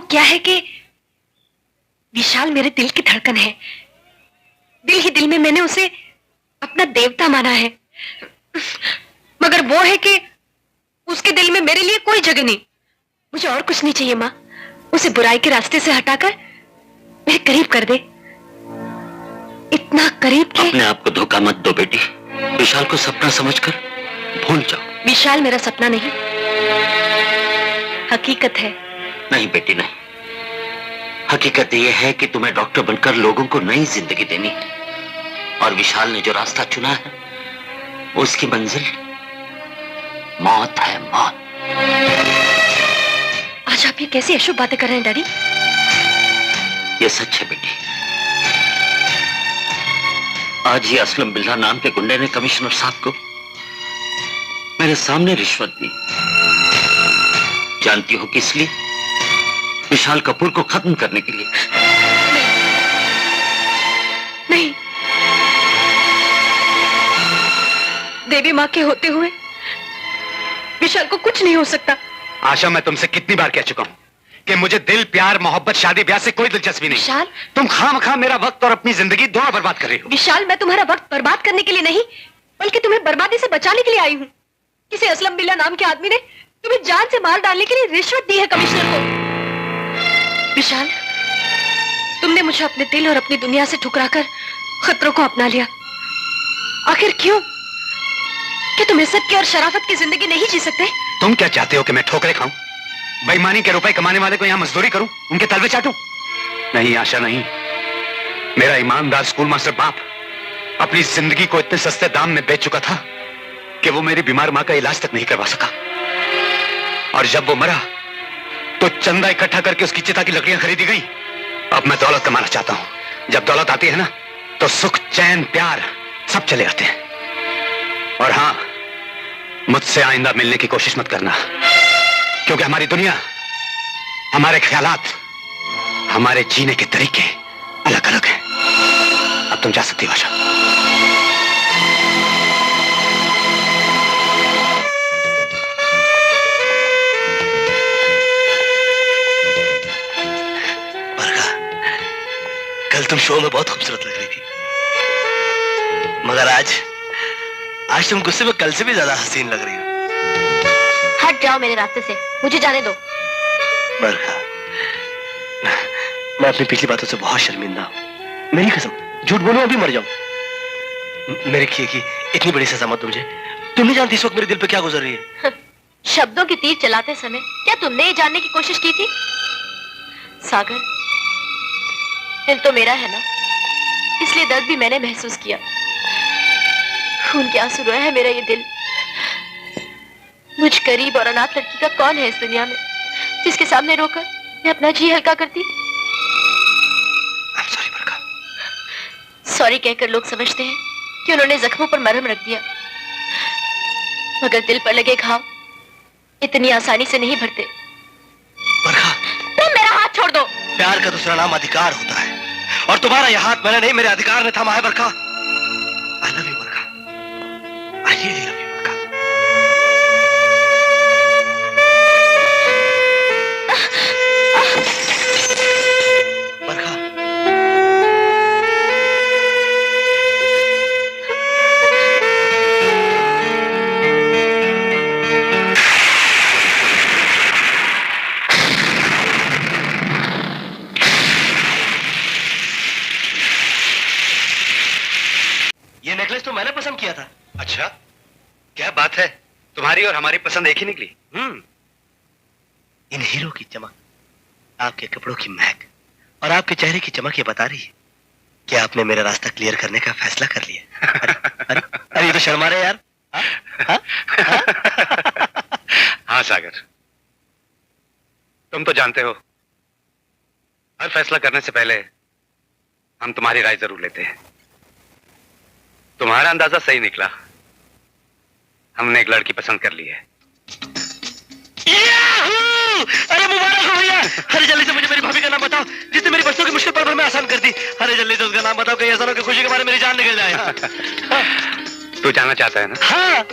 क्या है कि विशाल मेरे दिल की धड़कन है। दिल ही दिल में मैंने उसे अपना देवता माना है, मगर वो है कि उसके दिल में मेरे लिए कोई जगह नहीं। मुझे और कुछ नहीं चाहिए माँ, उसे बुराई के रास्ते से हटाकर मेरे करीब कर दे, इतना करीब कि अपने आप को धोखा मत दो बेटी। विशाल को सपना समझकर भूल जाओ। विशाल मेरा सपना नहीं, हकीकत है। नहीं बेटी नहीं, हकीकत यह है कि तुम्हें डॉक्टर बनकर लोगों को नई जिंदगी देनी है, और विशाल ने जो रास्ता चुना है उसकी मंजिल मौत है, मौत। आज आप ये कैसी अशुभ बातें कर रहे हैं डैडी? ये सच है बेटी। आज ही असलम बिल्ला नाम के गुंडे ने कमिश्नर साहब को मेरे सामने रिश्वत दी। जानती हो किस लिए? विशाल कपूर को खत्म करने के लिए। नहीं, देवी मां के होते हुए विशाल को कुछ नहीं हो सकता। आशा, मैं तुमसे कितनी बार कह चुका हूं कि मुझे दिल, प्यार, मोहब्बत, शादी ब्याह से कोई दिलचस्पी नहीं। विशाल, तुम खामखा मेरा वक्त और अपनी जिंदगी दोनों बर्बाद कर रही हो। विशाल, मैं तुम्हारा वक्त बर्बाद करने के लिए नहीं, बल्कि तुम्हें बर्बादी से बचाने के लिए आई हूँ। किसी असलम बिल्ला नाम के आदमी ने तुम्हें जान से मार डालने के लिए रिश्वत दी है कमिश्नर को। विशाल, तुमने मुझे अपने दिल और अपनी दुनिया से ठुकराकर खतरों को अपना लिया। आखिर क्यों? क्या तुम इज्जत की और शराफत की जिंदगी नहीं जी सकते? तुम क्या चाहते हो कि मैं ठोकरे खाऊं, बेईमानी के रुपए कमाने वाले को यहां मजदूरी करूं, उनके तलवे चाटूं? नहीं आशा, नहीं। मेरा ईमानदार स्कूल मास्टर बाप अपनी जिंदगी को इतने सस्ते दाम में बेच चुका था कि वो मेरी बीमार मां का इलाज तक नहीं करवा सका। और जब वो मरा तो चंदा इकट्ठा करके उसकी चिता की लकड़ियां खरीदी गई। अब मैं दौलत कमाना चाहता हूं। जब दौलत आती है ना, तो सुख, चैन, प्यार सब चले आते हैं। और हां, मुझसे आइंदा मिलने की कोशिश मत करना, क्योंकि हमारी दुनिया, हमारे ख्यालात, हमारे जीने के तरीके अलग अलग हैं। अब तुम जा सकती हो आशा। बरखा, कल तुम शो में बहुत खूबसूरत लग रही थी, मगर आज तुम गुस्से में कल से भी ज्यादा हसीन लग रही हो। हट जाओ मेरे रास्ते से, मुझे जाने दो। बरखा, मैं अपनी पिछली बातों से बहुत शर्मिंदा हूं। मेरी कसम, झूठ बोलूं अभी मर जाऊं। मेरे किए की इतनी बड़ी सजा मत दो मुझे। तुम नहीं जानती इस वक्त मेरे दिल पे क्या गुजर रही है। शब्दों की तीर चलाते समय क्या तुमने ये जानने की कोशिश की थी? सागर, दिल तो मेरा है ना, इसलिए दर्द भी मैंने महसूस किया। खून के आंसू रोया है मेरा ये दिल। मुझ गरीब और अनाथ लड़की का कौन है इस दुनिया में जिसके सामने रोकर मैं अपना जी हल्का करती? सॉरी बरखा। सॉरी कहकर लोग समझते हैं कि उन्होंने जख्मों पर मरहम रख दिया, मगर दिल पर लगे घाव इतनी आसानी से नहीं भरते। बरखा, तुम मेरा हाथ छोड़ दो। प्यार का दूसरा नाम अधिकार होता है, और तुम्हारा यह हाथ मैंने नहीं, मेरे अधिकार ने थामा है। Barkha, I love you Barkha, I really love you Barkha. Barkha, ये नेकलेस तो मैंने पसंद किया था। अच्छा, क्या बात है, तुम्हारी और हमारी पसंद एक ही निकली। इन हीरो की चमक, आपके कपड़ों की महक और आपके चेहरे की चमक ये बता रही है कि आपने मेरा रास्ता क्लियर करने का फैसला कर लिया। अरे, अरे ये तो शर्मा रहे यार। हाँ? हाँ सागर, तुम तो जानते हो हर फैसला करने से पहले हम तुम्हारी राय जरूर लेते हैं। तुम्हारा अंदाजा सही निकला, हमने एक लड़की पसंद कर ली है। अरे मुबारक हो भैया। अरे जल्दी से मुझे मेरी भाभी का नाम बताओ जिसने मेरी बच्चों की मुश्किल पल भर में आसान कर दी। अरे जल्दी से उसका नाम बताओ, कहीं ऐसा ना हो कि खुशी के बारे में मेरी जान निकल जाए। तू जाना चाहता है ना? हाँ।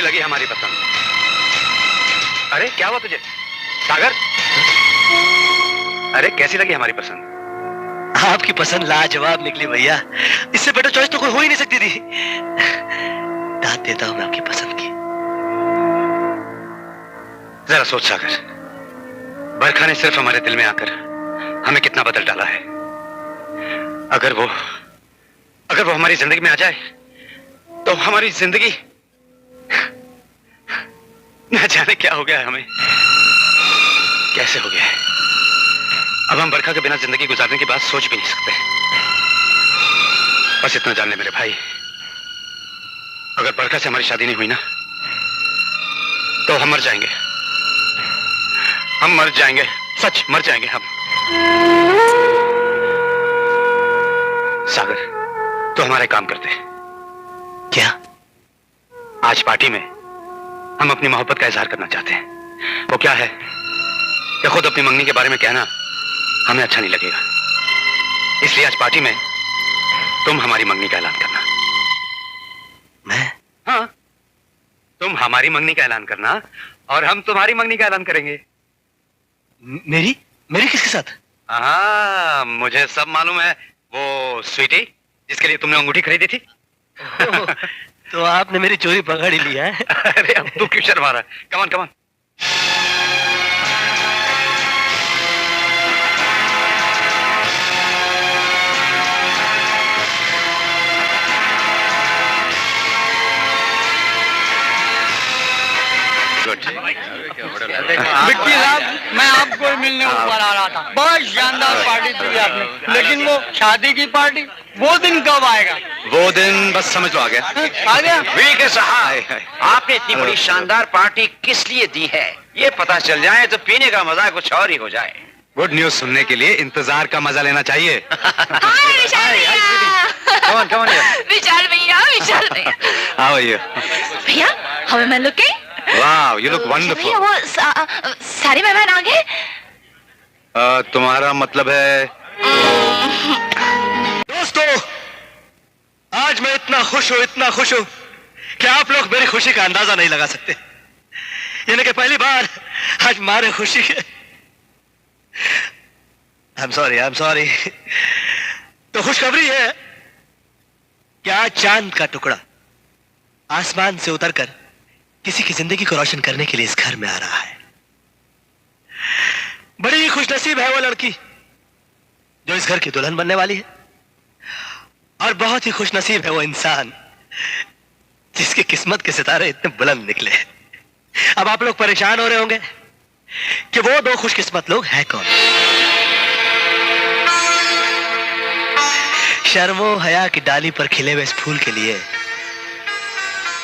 कैसी लगी हमारी पसंद? अरे क्या हुआ तुझे सागर? अरे कैसी लगी हमारी पसंद? आपकी पसंद लाजवाब निकली भैया। इससे बेटर चॉइस तो कोई हो ही नहीं सकती थी। दाद देता हूं मैं आपकी पसंद की। जरा सोच सागर, बरखा ने सिर्फ हमारे दिल में आकर हमें कितना बदल डाला है। अगर वो हमारी जिंदगी में आ जाए तो हमारी जिंदगी न जाने क्या हो गया है हमें, कैसे हो गया है। अब हम बरखा के बिना जिंदगी गुजारने की बात सोच भी नहीं सकते। बस इतना जान ले मेरे भाई, अगर बरखा से हमारी शादी नहीं हुई ना तो हम मर जाएंगे। हम मर जाएंगे, सच मर जाएंगे हम। सागर तो हमारा काम करते हैं क्या? आज पार्टी में हम अपनी मोहब्बत का इजहार करना चाहते हैं। वो क्या है कि खुद अपनी मंगनी के बारे में कहना हमें अच्छा नहीं लगेगा, इसलिए आज पार्टी में तुम हमारी मंगनी का ऐलान करना। मैं? हाँ, तुम हमारी मंगनी का ऐलान करना और हम तुम्हारी मंगनी का ऐलान करेंगे। मेरी मेरी किसके साथ? हाँ, मुझे सब मालूम है। वो स्वीटी जिसके लिए तुमने अंगूठी खरीदी थी। तो आपने मेरी चोरी पकड़ ही लिया है। अरे अब तू क्यों शर्मा रहा है? Come on come on. Vicky साहब, मैं आपको ही मिलने ऊपर आ रहा था। बहुत शानदार पार्टी दी आपने, लेकिन वो शादी की पार्टी वो दिन कब आएगा? वो दिन बस समझ लो आ गया। आ गया? वीके साहब, आपने इतनी बड़ी शानदार पार्टी किस लिए दी है ये पता चल जाए तो पीने का मजा कुछ और ही हो जाए। गुड न्यूज सुनने के लिए इंतजार का मजा लेना चाहिए। हाय विशाल भैया। Come on, विशाल भैया, विशाल भैया। How are you? भैया, how am I looking? Wow, you look भैया wonderful. वो सारे मेहमान आ गए? तुम्हारा मतलब है? दोस्तों, आज मैं इतना खुश हूं कि आप लोग मेरी खुशी का अंदाजा नहीं लगा सकते। यानी कि पहली बार आज मारे खुशी है। I'm sorry। तो खुशखबरी है कि आज चांद का टुकड़ा आसमान से उतरकर किसी की जिंदगी को रोशन करने के लिए इस घर में आ रहा है। बड़ी खुशनसीब है वो लड़की जो इस घर की दुल्हन बनने वाली है, और बहुत ही खुशनसीब है वो इंसान जिसकी किस्मत के सितारे इतने बुलंद निकले। अब आप लोग परेशान हो रहे होंगे कि वो दो खुशकिस्मत लोग हैं कौन। शर्मो हया की डाली पर खिले हुए इस फूल के लिए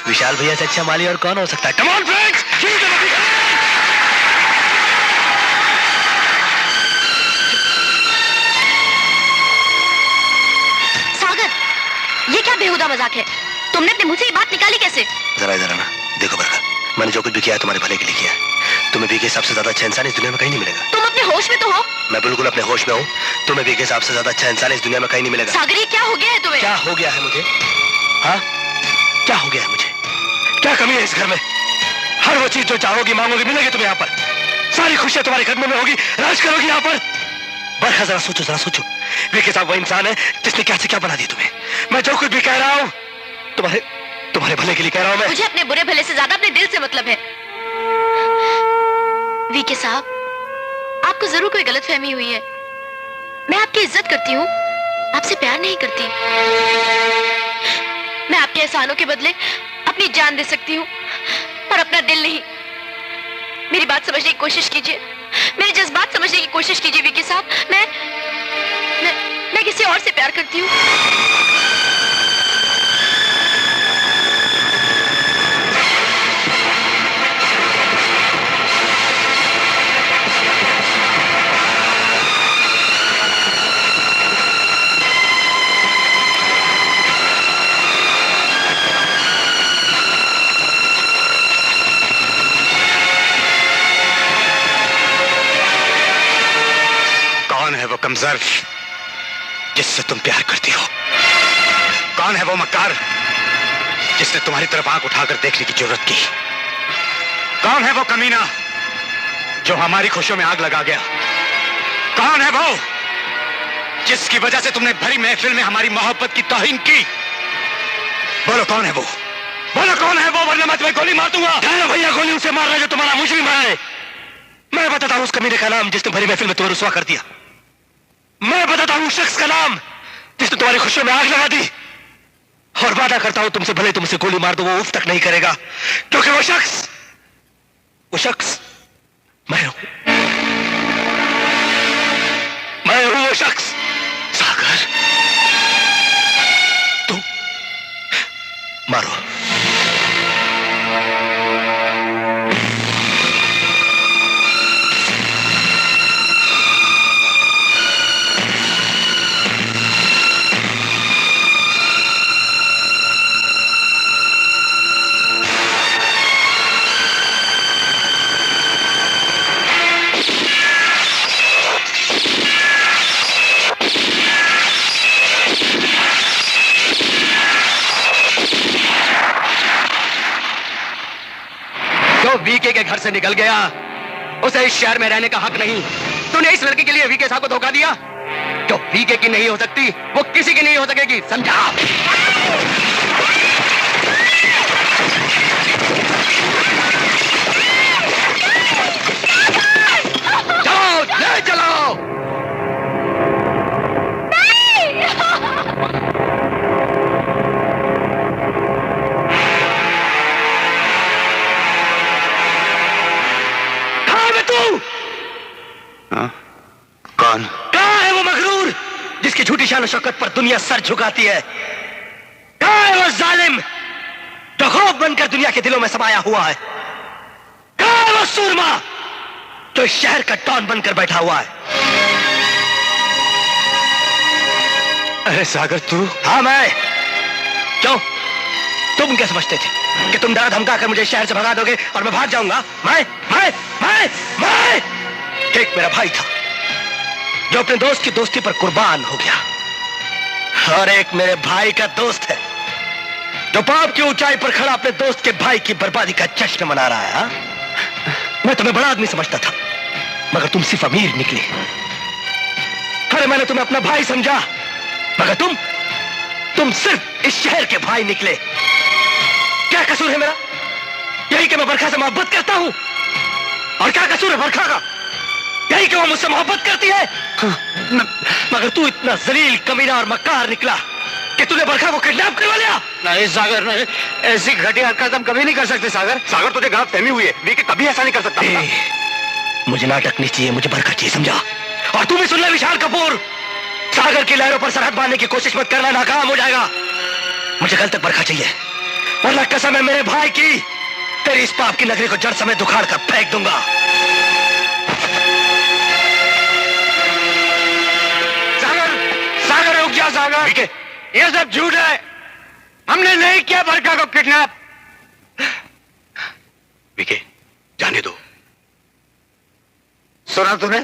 विशाल भैया से अच्छा माली और कौन हो सकता है? कम ऑन फ्रेंड्स, सागर, ये क्या बेहुदा मजाक है? तुमने अपने मुंह से ये बात निकाली कैसे? जरा इधर आना। देखो बरखा, मैंने जो कुछ भी किया है तुम्हारे भले के लिए किया है। तुम्हें भी के हिसाब से ज्यादा अच्छा इंसान इस दुनिया में कहीं नहीं मिलेगा। तुम अपने होश में तो हो? मैं बिल्कुल अपने होश में हूँ। तुम्हें भी के हिसाब से ज्यादा अच्छा इंसान इस दुनिया में कहीं नहीं मिलेगा। सागर, ये क्या हो गया है तुम्हें? क्या हो गया है मुझे? हाँ, क्या हो गया है मुझे? क्या कमी है इस घर में? हर वो चीज जो चाहोगी मांगोगी मिलेगी तुम्हें यहाँ पर। सारी खुशियां तुम्हारे कदमों में होगी, राज करोगी यहाँ पर। बरखा जरा सोचो। वीके साहब वो इंसान है जिसने क्या से क्या बना दिया तुम्हें। मैं जो कुछ भी कह रहा हूँ तुम्हारे भले के लिए कह रहा हूँ मैं। मुझे अपने बुरे भले से ज्यादा अपने दिल से मतलब है। वीके साहब, आपको जरूर कोई गलतफहमी हुई है। मैं आपकी इज्जत करती हूँ, आपसे प्यार नहीं करती। मैं आपके एहसानों के बदले अपनी जान दे सकती हूँ, पर अपना दिल नहीं। मेरी बात समझने की कोशिश कीजिए, मेरे जज्बात समझने की कोशिश कीजिए वीके साहब। मैं किसी और से प्यार करती हूँ। कौन है वो कमजोर जिससे तुम प्यार करती हो? कौन है वो मक्कार जिसने तुम्हारी तरफ आंख उठाकर देखने की जरूरत की? कौन है वो कमीना जो हमारी खुशियों में आग लगा गया? कौन है वो जिसकी वजह से तुमने भरी महफिल में हमारी मोहब्बत की तौहीन की? बोलो कौन है वो? बोलो कौन है वो, वरना मैं तुम्हें गोली मार दूंगा। भैया, गोली उसे मार रहा है जो तुम्हारा मुजरिम है। मैं बताता हूं उस कमीने का नाम जिसने भरी महफिल में तुम्हें रुसवा कर दिया। मैं बताता हूं उस शख्स का नाम जिसने तुम्हारी खुशियों में आग लगा दी। और वादा करता हूं तुमसे, भले तुमसे गोली मार दो, वो उफ तक नहीं करेगा, क्योंकि वो शख्स मैं हूं। मैं हूं वो शख्स। सागर, तुम मारो। वीके के घर से निकल गया, उसे इस शहर में रहने का हक नहीं। तूने इस लड़की के लिए वीके साहब को धोखा दिया। जो वीके की नहीं हो सकती वो किसी की नहीं हो सकेगी, समझा? चलो, ले चलो। कौन? कहाँ है वो मगरूर जिसकी झूठी शान शौकत पर दुनिया सर झुकाती है? कहाँ है वो जालिम जो खौफ बनकर दुनिया के दिलों में समाया हुआ है? कहाँ है वो सूरमा जो इस शहर का डॉन बनकर बैठा हुआ है? अरे सागर, तू? हाँ, मैं। क्यों, तुम क्या समझते थे कि तुम डरा धमका कर मुझे शहर से भगा दोगे और मैं भाग जाऊंगा? मैं एक मेरा भाई था जो अपने दोस्त की दोस्ती पर कुर्बान हो गया, और एक मेरे भाई का दोस्त है जो पाप की ऊंचाई पर खड़ा अपने दोस्त के भाई की बर्बादी का जश्न मना रहा है। हा? मैं तुम्हें बड़ा आदमी समझता था, मगर तुम सिर्फ अमीर निकले। अरे मैंने तुम्हें अपना भाई समझा, मगर तुम सिर्फ इस शहर के भाई निकले। क्या कसूर है मेरा? यही कि मैं बरखा से मोहब्बत करता हूं। और क्या कसूर है बरखा का? यही कि वो मुझसे मोहब्बत करती है। मगर तू इतना जलील, कमीना और मक्कार निकला कि तूने बरखा को किडनैप करवा लिया। नहीं सागर, नहीं, ऐसी घटिया हरकत हम कभी नहीं कर सकते। सागर, तुझे गलत फहमी हुई है। वीके कभी ऐसा नहीं कर सकता। मुझे नाटक नहीं चाहिए, मुझे बरखा चाहिए, समझा? और तू भी सुन ले विशाल कपूर, सागर की लहरों पर सरहद बांधने की कोशिश मत करना, नाकाम हो जाएगा। मुझे कल तक बरखा चाहिए, वरना कसम है मेरे भाई की, तेरी इस पाप की नगरी को जड़ समेत उखाड़ कर फेंक दूंगा। सागर, रुक जा सागर, ये सब झूठ है। हमने नहीं किया बरखा को किडनैप। विके, जाने दो। सुना तूने?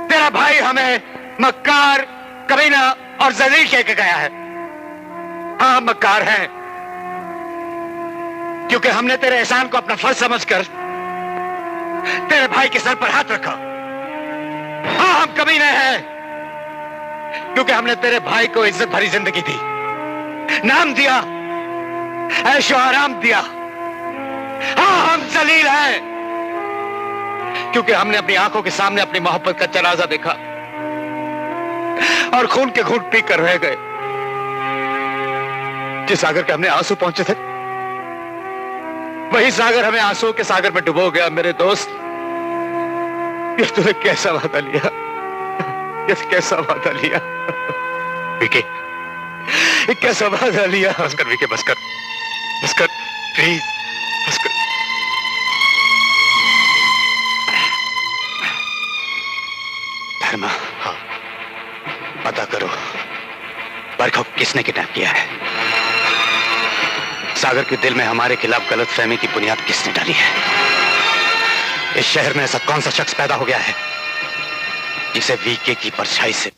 तेरा भाई हमें मक्कार, कमीना और जलील कह के गया है। हाँ, मक्कार है, क्योंकि हमने तेरे एहसान को अपना फर्ज समझकर तेरे भाई के सर पर हाथ रखा। हाँ, हम कमीने हैं, क्योंकि हमने तेरे भाई को इज्जत भरी जिंदगी दी, नाम दिया, ऐशो आराम दिया। हाँ, हम जलील हैं, क्योंकि हमने अपनी आंखों के सामने अपनी मोहब्बत का जनाजा देखा और खून के घूंट पीकर रह गए। जिस सागर के हमने आंसू पहुंचे थे, वही सागर हमें आंसू के सागर में डुबो गया। मेरे दोस्त, ये तूने कैसा वादा लिया? ये कैसा वादा लिया? विके, ये कैसा वादा लिया? बस कर विके, बस कर प्लीज, बस कर। धर्मा, हाँ, पता करो बरखा को किसने किडनैप किया है। सागर के दिल में हमारे खिलाफ गलत फहमी की बुनियाद किसने डाली है। इस शहर में ऐसा कौन सा शख्स पैदा हो गया है जिसे वीके की परछाई से